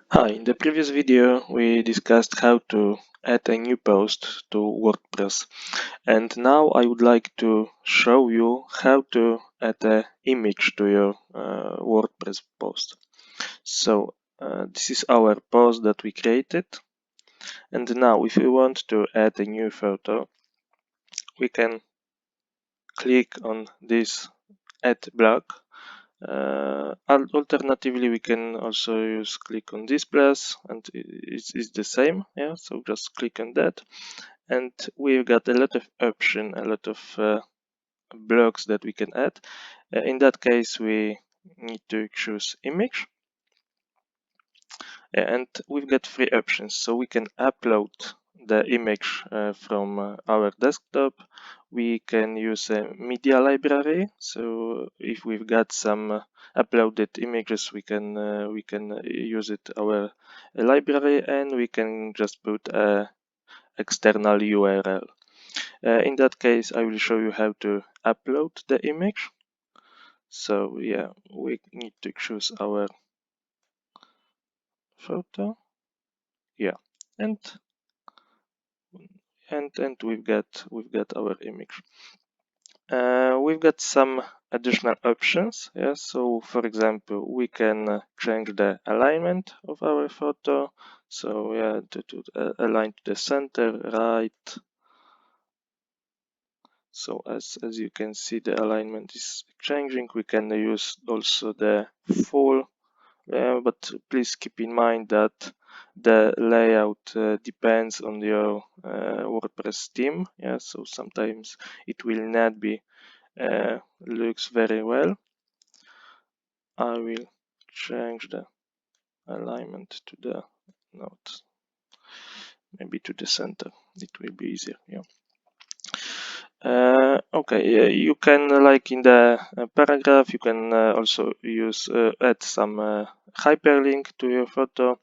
Hi, in the previous video we discussed how to add a new post to WordPress, and now I would like to show you how to add an image to your WordPress post. So this is our post that we created, and now if we want to add a new photo, we can click on this add block. Alternatively, we can also use click on this plus, and it's the same. Yeah, so just click on that, and we've got a lot of option, a lot of blocks that we can add. In that case, we need to choose image, and we've got three options. So we can upload the image from our desktop. We can use a media library. So if we've got some uploaded images, we can use it our library, and we can just put a external URL. In that case, I will show you how to upload the image. So yeah, we need to choose our photo. Yeah, and we've got our image. We've got some additional options. Yeah, so for example, we can change the alignment of our photo. So yeah, to align to the center, right. So as you can see, the alignment is changing. We can use also the full. But please keep in mind that the layout depends on your WordPress theme. Yeah, so sometimes it will not be looks very well. I will change the alignment to the note, maybe to the center. It will be easier. Yeah. Okay, you can like in the paragraph, you can also use add some hyperlink to your photo.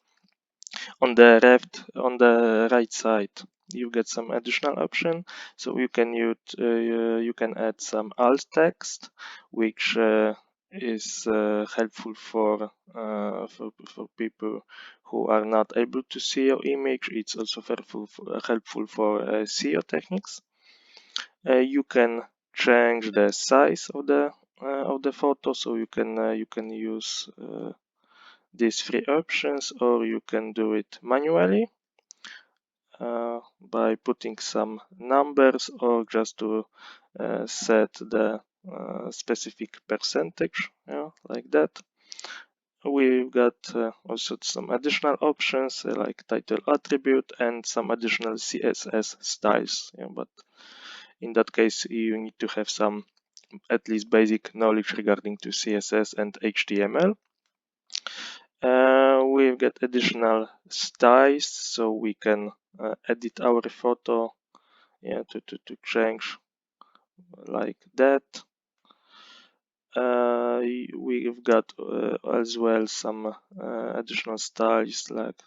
On the right side, you get some additional option. So you can add some alt text, which is helpful for people who are not able to see your image. It's also helpful for SEO techniques. You can change the size of the photo, so you can use these three options, or you can do it manually by putting some numbers, or just to set the specific percentage, like that. We've got also some additional options like title attribute and some additional CSS styles, but in that case you need to have some at least basic knowledge regarding to CSS and HTML. We've got additional styles, so we can edit our photo, to change like that. We've got as well some additional styles like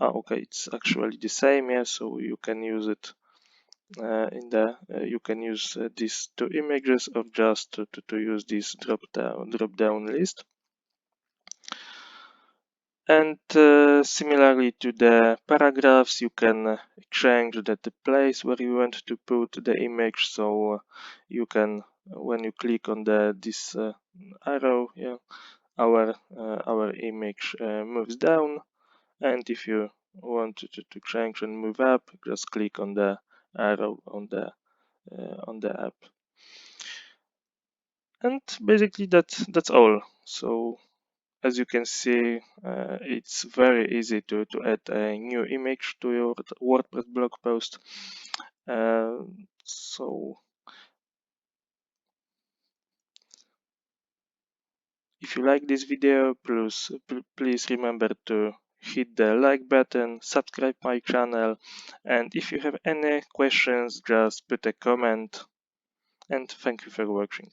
okay, it's actually the same. Yeah, so you can use it you can use these two images, or just to use this drop down list. And similarly to the paragraphs, you can change the place where you want to put the image. So you can, when you click on this arrow, our image moves down. And if you want to change and move up, just click on the arrow on the app. And basically that's all. So as you can see, it's very easy to add a new image to your WordPress blog post. So if you like this video, please remember to hit the like button, subscribe my channel, and if you have any questions, just put a comment, and thank you for watching.